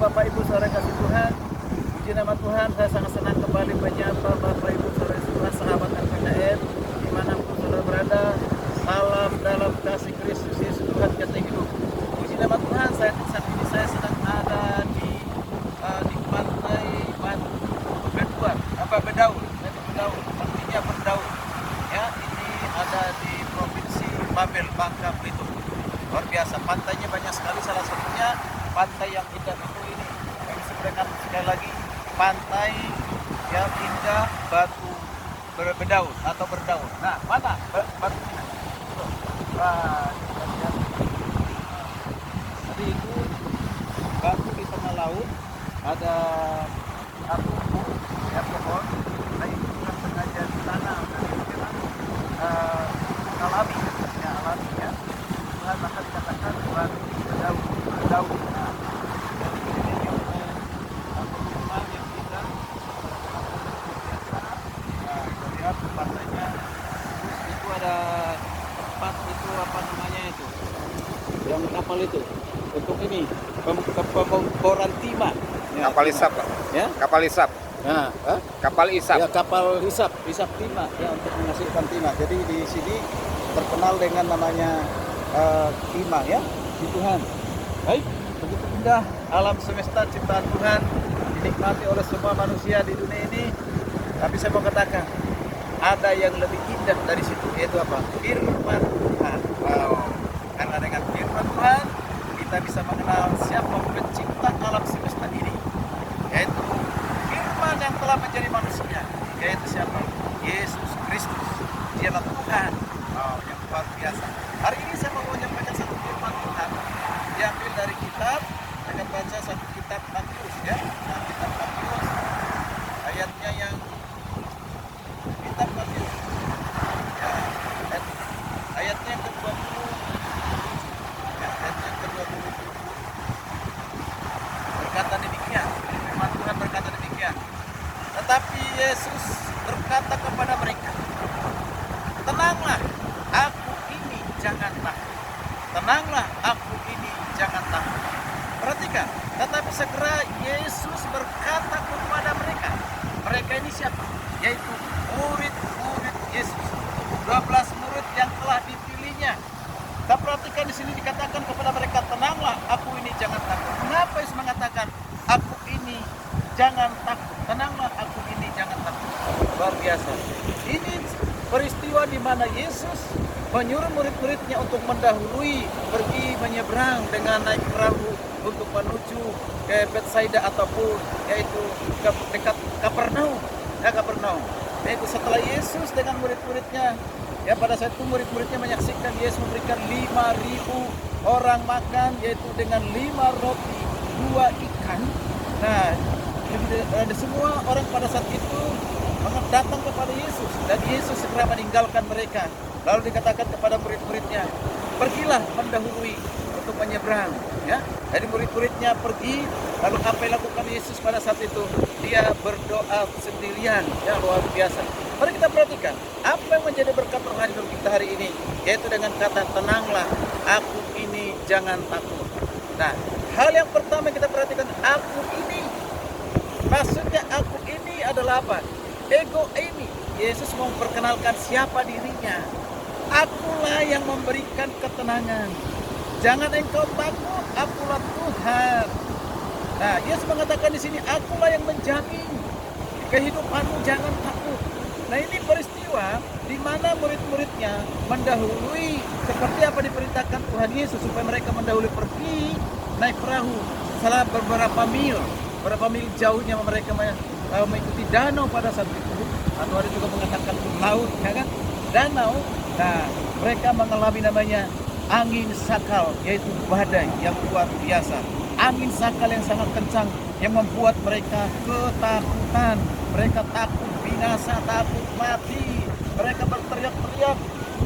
Bapak Ibu saudara kasih Tuhan, puji nama Tuhan, saya sangat senang kembali menyapa Bapak Ibu saudara semua sahabat RPKN dimanapun saudara berada. Salam dalam kasih Kristus Yesus Tuhan kita hidup. Puji nama Tuhan, saat ini saya sedang ada di pantai Bedaun, artinya berdaun. Ya, ini ada di provinsi Babel, Bangka Belitung. Luar biasa, pantainya banyak sekali, salah satunya pantai yang indah itu ini. Kami sebutkan sekali lagi, pantai yang indah batu berdaun atau berdaun. Nah, mana batunya? Wah, kita lihat. Tadi itu batu di tengah laut, ada ya pohon, nah itu bukan sengaja ditanam dan itu memang alami, ya alami ya. Tuhan maka dikatakan batu berdaun. Nah, jadi ini oleh perumahan yang indah. Nah, kita lihat pantainya. Terus itu ada tempat itu apa namanya itu, yang kapal itu untuk ini pemboran timah. Ya, Kapal isap, Pak. Ya? Kapal isap. Nah, Kapal isap. ya kapal hisap timah ya untuk menghasilkan timah. Jadi di sini terkenal dengan namanya timah ya, di Tuhan. Baik, begitu indah alam semesta ciptaan Tuhan dinikmati oleh semua manusia di dunia ini. Tapi saya mau katakan ada yang lebih indah dari situ, yaitu apa? Firman Tuhan. Wow. Karena dengan firman Tuhan kita bisa mengenal siapa pencipta alam semesta ini, yaitu firman yang telah menjadi manusia, yaitu siapa? Yesus Kristus. Dialah Tuhan. Wow, yang luar biasa. Hari ini saya mau menyampaikan satu firman Tuhan diambil dari kitab, akan baca satu kitab Matius ya. Nah, kitab Matius ayatnya yang kitab Matius ya, ayatnya yang ke-20 ya, ayatnya yang ke-20 berkata demikian, firman Tuhan berkata demikian. Tetapi Yesus berkata kepada mereka, tenanglah, aku ini jangan takut. Tenanglah, aku ini jangan takut. Perhatikan, tetapi segera Yesus berkata kepada mereka. Mereka ini siapa? Yaitu murid-murid Yesus. 12 murid yang telah dipilihnya. Kita perhatikan di sini dikatakan kepada mereka, tenanglah, aku ini jangan takut. Mengapa Yesus mengatakan, aku ini jangan takut? Tenanglah, aku ini jangan takut. Luar biasa. Ini peristiwa di mana Yesus menyuruh murid-muridnya untuk mendahului, pergi menyeberang dengan naik perahu untuk menuju ke Betsaida ataupun yaitu ke dekat Kapernaum. Ya, Kapernaum. Yaitu setelah Yesus dengan murid-muridnya, ya pada saat itu murid-muridnya menyaksikan Yesus memberikan 5.000 orang makan, yaitu dengan 5 roti, 2 ikan. Nah, semua orang pada saat itu datang kepada Yesus dan Yesus segera meninggalkan mereka. Lalu dikatakan kepada murid-muridnya, pergilah mendahului untuk menyeberang. Ya, jadi murid-muridnya pergi. Lalu apa yang lakukan Yesus pada saat itu? Dia berdoa sendirian. Ya, luar biasa. Mari kita perhatikan apa yang menjadi berkat rohani hidup kita hari ini, yaitu dengan kata tenanglah, aku ini jangan takut. Nah, hal yang pertama kita perhatikan, aku ini. Maksudnya aku ini adalah apa? Ego ini. Yesus mau memperkenalkan siapa dirinya. Akulah yang memberikan ketenangan. Jangan engkau takut, akulah Tuhan. Nah, Yesus mengatakan di sini, akulah yang menjamin kehidupanmu, jangan takut. Nah, ini peristiwa di mana murid-muridnya mendahului seperti apa diperintahkan Tuhan Yesus supaya mereka mendahului pergi naik perahu setelah beberapa mil jauhnya mereka mengikuti danau pada saat itu, atau ada juga mengatakan laut, ya kan? Danau. Nah, mereka mengalami namanya angin sakal, yaitu badai yang luar biasa. Angin sakal yang sangat kencang yang membuat mereka ketakutan. Mereka takut binasa, takut mati. Mereka berteriak-teriak.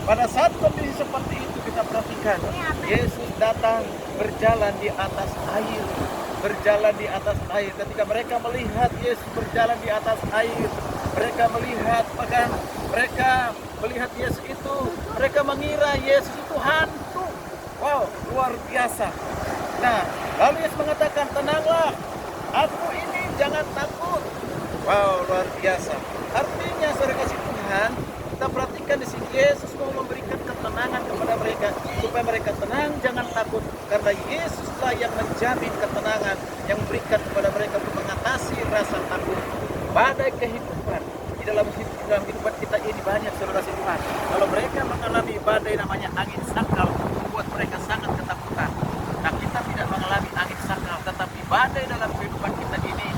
Pada saat kondisi seperti itu kita perhatikan, Yesus datang berjalan di atas air. Berjalan di atas air. Ketika mereka melihat Yesus berjalan di atas air, mereka melihat, bahkan mereka melihat Yesus itu, mereka mengira Yesus itu hantu. Wow, luar biasa. Nah, lalu Yesus mengatakan, tenanglah, menjamin ketenangan, yang memberikan kepada mereka untuk mengatasi rasa takut. Badai kehidupan di dalam kehidupan kita ini banyak, saudara Tuhan. Kalau mereka mengalami badai namanya angin sakal, membuat mereka sangat ketakutan. Nah, kita tidak mengalami angin sakal, tetapi badai dalam kehidupan kita ini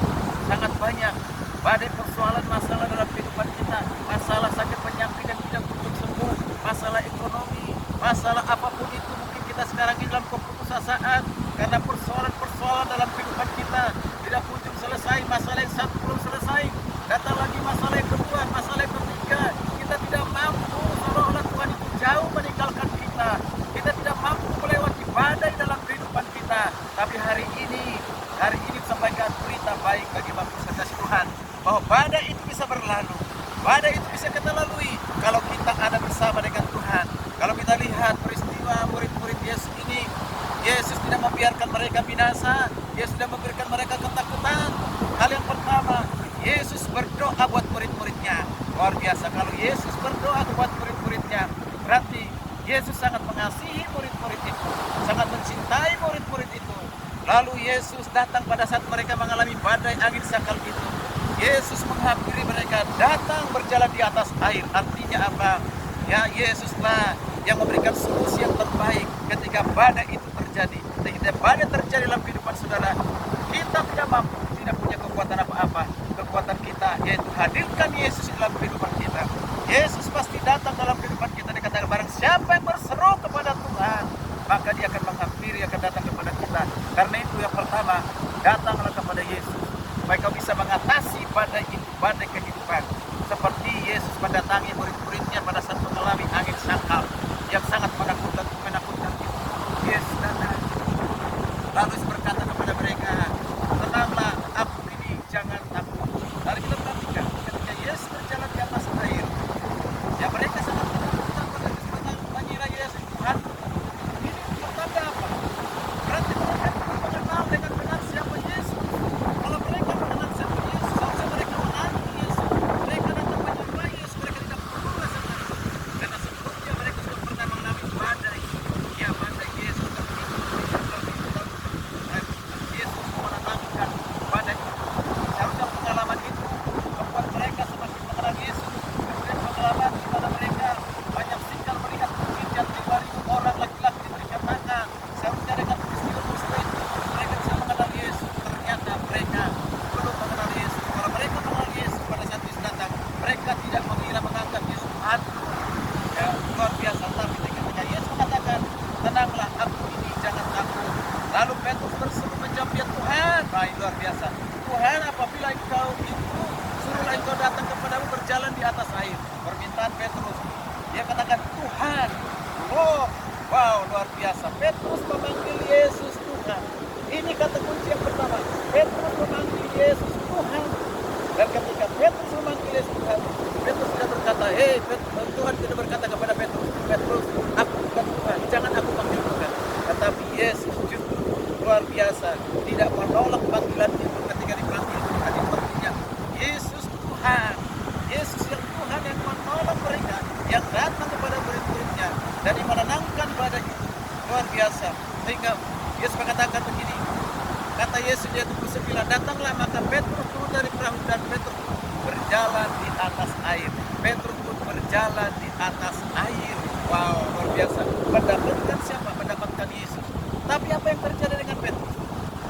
sangat banyak. Badai persoalan masalah dalam kehidupan kita, masalah sakit penyakit yang tidak kunjung sembuh, masalah ekonomi, masalah apapun itu. Mungkin kita sekarang ini dalam keputusasaan karena persoalan-persoalan dalam kehidupan kita tidak kunjung selesai. Masalah yang satu belum selesai, datang lagi masalah yang kedua, masalah yang ketiga. Kita tidak mampu, seolah-olah Tuhan itu jauh meninggalkan kita. Kita tidak mampu melewati badai dalam kehidupan kita. Tapi hari ini sampaikan berita baik bagi bangsa kasih Tuhan, bahwa badai itu bisa berlalu, badai itu bisa kita lalui kalau kita ada bersama dengan Tuhan. Kalau kita lihat peristiwa murid-murid Yesus ini, Yesus tidak membiarkan mereka binasa, Yesus tidak memberikan mereka ketakutan. Hal yang pertama, Yesus berdoa buat murid-muridnya. Luar biasa, kalau Yesus berdoa buat murid-muridnya, berarti Yesus sangat mengasihi murid-murid itu, sangat mencintai murid-murid itu. Lalu Yesus datang pada saat mereka mengalami badai angin sakal itu. Yesus menghampiri mereka, datang berjalan di atas air. Artinya apa? Ya, Yesuslah yang memberikan solusi yang terbaik ketika badai itu terjadi. Ketika badai terjadi dalam kehidupan saudara, kita tidak mampu, tidak punya kekuatan apa-apa. Kekuatan kita yaitu hadirkan Yesus dalam kehidupan kita. Yesus pasti datang dalam kehidupan kita. Dikatakan barang siapa yang berseru kepada Tuhan, maka dia akan menghampiri, akan datang kepada kita. Karena itu yang pertama, datanglah kepada Yesus supaya kau bisa mengatasi badai itu, badai kehidupan. Seperti Yesus mendatangi murid-muridnya pada saat mengalami angin sakal yang sangat menakutkan itu. Yesus datang, lalu berkata kepada mereka, tenanglah, aku ini, jangan takut. Lalu kita perhatikan ketika Yesus berjalan di atas air, ya mereka sangat ketakutan pada kesempatan mengira Yesus Tuhan. Ini pertanda apa? Berarti mereka mengenal dengan benar siapa Yesus. Kalau mereka mengenal siapa Yesus, seharusnya mereka menanti Yesus. Mereka datang menyembah Yesus, mereka tidak perlu rasa takut. Karena sebelumnya mereka sudah pernah mengalami badai. Ya, badai Yesus Yesus menenangkan badai itu. Seharusnya pengalaman itu membuat mereka semakin mengenal Yesus. Kemudian pengalaman di mana mereka banyak sekali melihat mukjizat 5.000 orang laki-laki diberikan makan. Seharusnya dengan peristiwa-peristiwa itu mereka bisa mengenal Yesus. Ternyata mereka belum mengenal Yesus. Kalau mereka mengenal Yesus pada saat Yesus datang, mereka tidak mengira menganggap Yesus Tuhan. Ya, luar biasa. Tapi ketika Yesus mengatakan, tenanglah, aku ini, jangan takut. Lalu Petrus berseru menjawab, ya Tuhan. Baik, luar biasa. Tuhan, apabila engkau itu, suruhlah engkau datang kepadamu berjalan di atas air. Permintaan Petrus. Dia katakan, Tuhan. Oh, wow, luar biasa. Petrus memanggil Yesus Tuhan. Ini kata kunci yang pertama. Petrus memanggil Yesus Tuhan. Dan ketika Petrus memanggil Yesus Tuhan, Petrus tidak berkata, Tuhan tidak berkata kepada Petrus, Petrus, aku bukan Tuhan, jangan aku panggil Tuhan. Tetapi Yesus justru luar biasa, tidak menolak panggilan itu ketika dipanggil Tuhan. Itu artinya Yesus Tuhan, Yesus yang Tuhan yang menolong mereka, yang datang kepada murid-muridnya dan yang menenangkan badai itu. Luar biasa. Sehingga Yesus mengatakan begini, kata Yesus di ayat 29, datanglah, maka Petrus turun dari perahu dan Petrus berjalan di atas air. Petrus pun berjalan di atas air. Wow, luar biasa. Mendapatkan siapa? Mendapatkan Yesus. Tapi apa yang terjadi dengan Petrus?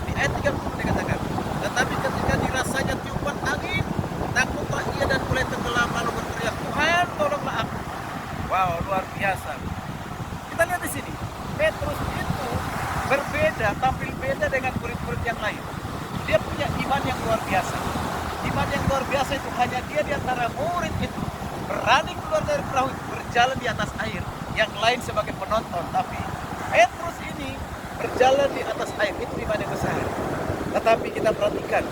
Di ayat 30 dikatakan, tetapi ketika dirasanya tiupan angin, takutlah ia dan mulai tenggelam, lalu berteriak, Tuhan, tolonglah aku. Wow, luar biasa. Kita lihat di sini, Petrus itu berbeda, tampil beda dengan murid-murid yang lain. Dia punya iman yang luar biasa. Iman yang luar biasa itu hanya dia di antara murid itu berani keluar dari perahu, berjalan di atas air. Yang lain sebagai penonton, tapi Petrus ini berjalan di atas air. Itu iman yang besar. Tetapi kita perhatikan,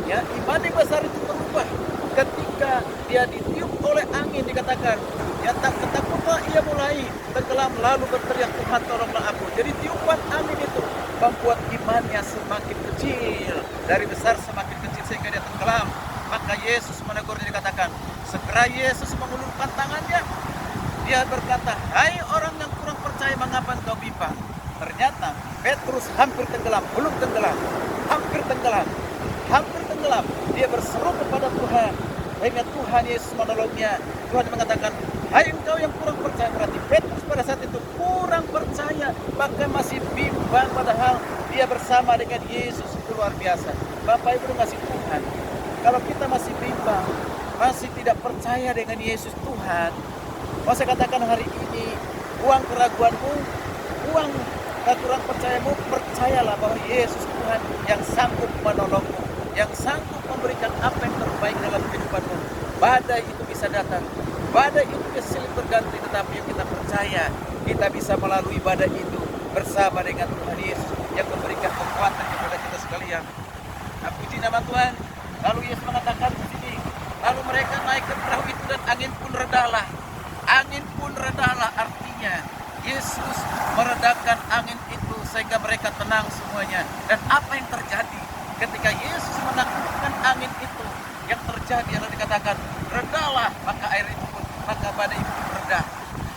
ya, iman yang besar itu berubah ketika dia ditiup oleh angin. Dikatakan, ya, takutlah ia mulai tenggelam, lalu berteriak, Tuhan, tolonglah aku. Jadi tiupan angin itu membuat imannya semakin kecil, dari besar semakin kecil sehingga dia tenggelam. Maka Yesus menegur, dikatakan, segera Yesus mengulurkan tangannya. Dia berkata, hai orang yang kurang percaya, mengapa engkau bimbang? Ternyata Petrus hampir tenggelam, belum tenggelam, hampir tenggelam, hampir tenggelam. Dia berseru kepada Tuhan, sehingga Tuhan Yesus menolongnya. Tuhan mengatakan, hai engkau yang kurang percaya. Berarti Petrus pada saat itu kurang percaya, bahkan masih bimbang, padahal dia bersama dengan Yesus. Itu luar biasa. Bapak Ibu kasih Tuhan, kalau kita masih bimbang, masih tidak percaya dengan Yesus Tuhan, mau saya katakan hari ini, buang keraguanmu, buang kekurang percayamu, percayalah bahwa Yesus Tuhan yang sanggup menolongmu, yang sanggup memberikan apa yang terbaik dalam kehidupanmu. Badai itu bisa datang, badai itu bisa silih berganti, tetapi yang kita percaya, kita bisa melalui badai itu bersama dengan Tuhan Yesus yang memberikan kekuatan kepada kita sekalian. Puji nama Tuhan. Lalu Yesus mengatakan di sini, lalu mereka naik ke perahu itu dan angin pun redalah. Angin pun redalah, artinya Yesus meredakan angin itu sehingga mereka tenang semuanya. Dan apa yang terjadi ketika Yesus menaklukkan angin itu? Yang terjadi adalah dikatakan redalah, maka air itu pun, maka badai itu pun reda.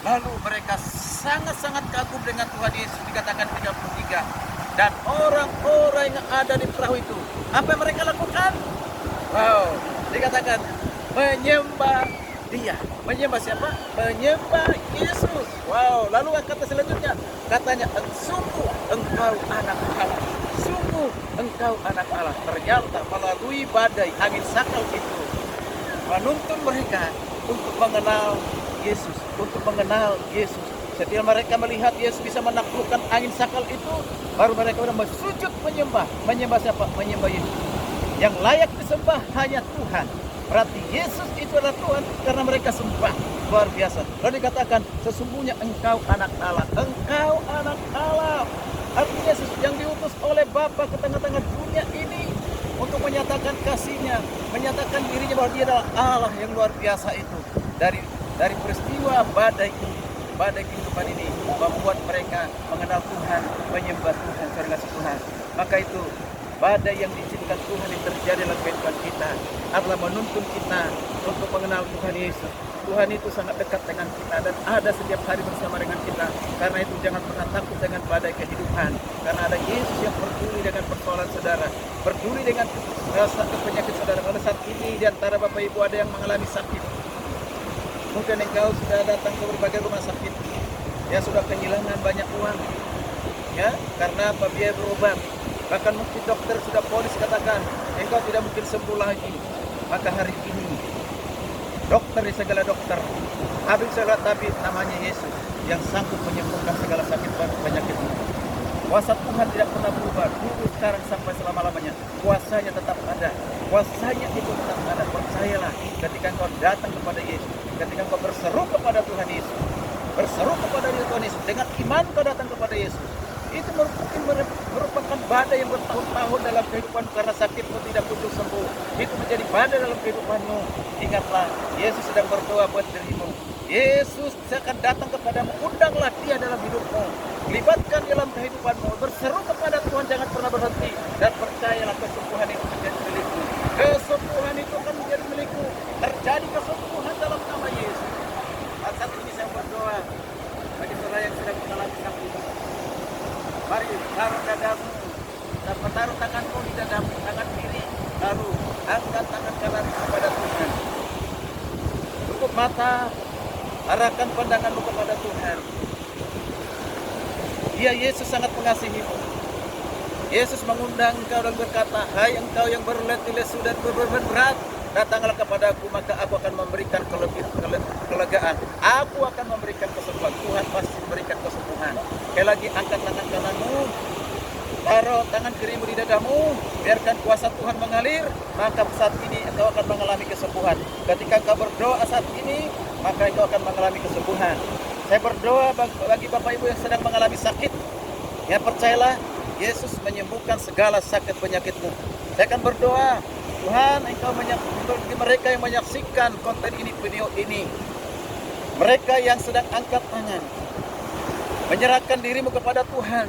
Lalu mereka sangat-sangat kagum dengan Tuhan Yesus, dikatakan 33. Dan orang-orang yang ada di perahu itu, apa yang mereka lakukan? Wow, dikatakan menyembah Dia. Menyembah siapa? Menyembah Yesus. Wow, lalu kata selanjutnya, katanya, sungguh engkau anak Allah. Sungguh engkau anak Allah. Ternyata melalui badai angin sakal itu menuntun mereka untuk mengenal Yesus, untuk mengenal Yesus. Setelah mereka melihat Yesus bisa menaklukkan angin sakal itu, baru mereka sudah bersujud menyembah. Menyembah siapa? Menyembah Yesus. Yang layak disembah hanya Tuhan. Berarti Yesus itu adalah Tuhan karena mereka sembah. Luar biasa. Lalu dikatakan, sesungguhnya engkau anak Allah. Engkau anak Allah. Artinya Yesus yang diutus oleh Bapa ke tengah-tengah dunia ini untuk menyatakan kasih-Nya, menyatakan dirinya bahwa Dia adalah Allah yang luar biasa itu. Dari peristiwa badai kehidupan ini membuat mereka mengenal Tuhan, menyembah Tuhan, karena kasih Tuhan. Maka itu badai yang diizinkan Tuhan yang terjadi dalam kehidupan kita adalah menuntun kita untuk mengenal Tuhan Yesus. Tuhan itu sangat dekat dengan kita dan ada setiap hari bersama dengan kita. Karena itu jangan pernah takut dengan badai kehidupan. Karena ada Yesus yang peduli dengan persoalan saudara, peduli dengan rasa penyakit saudara. Pada saat ini di antara Bapak Ibu ada yang mengalami sakit. Mungkin engkau sudah datang ke berbagai rumah sakit, ya sudah kehilangan banyak uang, ya karena apa? Biaya berobat. Bahkan mungkin dokter sudah polis katakan engkau tidak mungkin sembuh lagi. Maka hari ini dokter di segala dokter, tabib segala tabib, namanya Yesus yang sanggup menyembuhkan segala sakit penyakit. Kuasa Tuhan tidak pernah berubah, dulu, sekarang, sampai selama-lamanya. Kuasanya tetap ada, kuasanya itu tetap ada. Percayalah ketika engkau datang kepada Yesus, ketika engkau berseru kepada Tuhan Yesus, berseru kepada Tuhan Yesus, dengan iman kau datang kepada Yesus. Itu merupakan badai yang bertahun-tahun dalam kehidupan karena sakitmu tidak kunjung sembuh. Itu menjadi badai dalam kehidupanmu. Ingatlah, Yesus sedang berdoa buat dirimu. Yesus akan datang kepadamu, undanglah Dia dalam hidupmu, libatkan dalam kehidupanmu, berseru kepada Tuhan, jangan pernah berhenti, dan percayalah kesembuhan itu menjadi milikmu. Kesembuhan itu akan menjadi milikmu. Terjadi kesembuhan dalam nama Yesus. Saat ini saya berdoa bagi saudara yang sedang mengalami sakit. Mari taruh dadamu, dan taruh tanganmu di dadamu, tangan kiri, lalu angkat tangan kanan kepada Tuhan. Tutup mata, arahkan pandanganmu kepada Tuhan. Dia Yesus sangat mengasihimu. Yesus mengundang engkau dan berkata, hai engkau yang berletih lesu dan berbeban berat, datanglah kepadaku, maka aku akan memberikan kelegaan. Aku akan memberikan kesembuhan. Tuhan pasti memberikan kesembuhan. Sekali lagi, angkat tangan kananmu, taruh tangan kirimu di dadamu, biarkan kuasa Tuhan mengalir, maka saat ini engkau akan mengalami kesembuhan. Ketika engkau berdoa saat ini, maka engkau akan mengalami kesembuhan. Saya berdoa bagi Bapak Ibu yang sedang mengalami sakit, ya percayalah, Yesus menyembuhkan segala sakit penyakitmu. Saya akan berdoa, Tuhan, engkau bagi mereka yang menyaksikan konten ini, video ini, mereka yang sedang angkat tangan, menyerahkan dirimu kepada Tuhan.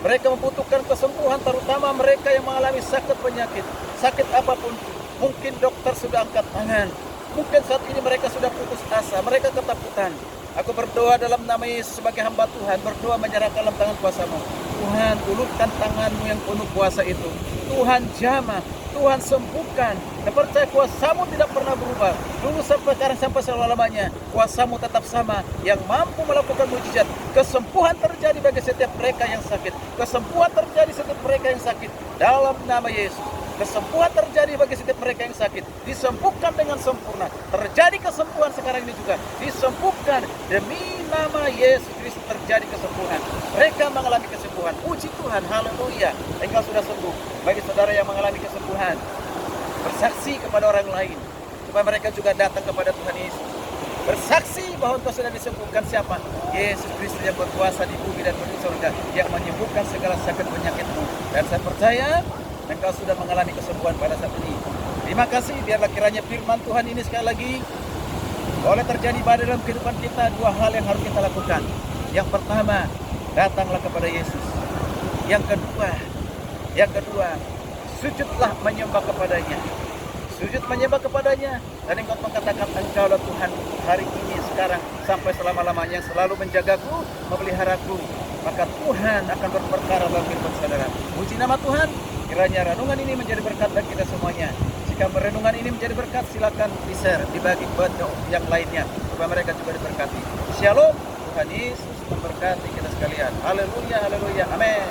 Mereka membutuhkan kesembuhan, terutama mereka yang mengalami sakit penyakit, sakit apapun. Mungkin dokter sudah angkat tangan, mungkin saat ini mereka sudah putus asa, mereka ketakutan. Aku berdoa dalam nama Yesus sebagai hamba Tuhan, berdoa menyerahkan dalam tangan kuasa-Mu. Tuhan, ulurkan tangan-Mu yang penuh kuasa itu. Tuhan jamah, Tuhan sembuhkan. Dan percaya kuasa-Mu tidak pernah berubah. Dulu sampai sekarang sampai selama-lamanya. Kuasa-Mu tetap sama, yang mampu melakukan mujizat. Kesembuhan terjadi bagi setiap mereka yang sakit. Kesembuhan terjadi setiap mereka yang sakit. Dalam nama Yesus. Kesembuhan terjadi bagi setiap mereka yang sakit. Disembuhkan dengan sempurna. Terjadi kesembuhan sekarang ini juga. Disembuhkan demi nama Yesus Kristus terjadi kesembuhan. Mereka mengalami kesembuhan. Puji Tuhan, haleluya. Engkau sudah sembuh. Bagi saudara yang mengalami kesembuhan, bersaksi kepada orang lain. Supaya mereka juga datang kepada Tuhan Yesus. Bersaksi bahwa engkau sudah disembuhkan siapa? Yesus Kristus yang berkuasa di bumi dan di surga. Yang menyembuhkan segala sakit penyakitmu. Dan saya percaya engkau sudah mengalami kesembuhan pada saat ini. Terima kasih, biarlah kiranya firman Tuhan ini sekali lagi boleh terjadi pada dalam kehidupan kita. Dua hal yang harus kita lakukan. Yang pertama, datanglah kepada Yesus. Yang kedua, sujudlah menyembah kepadanya. Sujud menyembah kepadanya, dan engkau mengatakan engkaulah Tuhan hari ini, sekarang, sampai selama-lamanya, yang selalu menjagaku, memeliharaku. Maka Tuhan akan berperkara dalam kehidupan saudara. Puji nama Tuhan. Kiranya renungan ini menjadi berkat bagi kita semuanya. Jika renungan ini menjadi berkat, silakan di-share, dibagi kepada yang lainnya, supaya mereka juga diberkati. Shalom, Tuhan Yesus memberkati kita sekalian. Haleluya, haleluya, amin.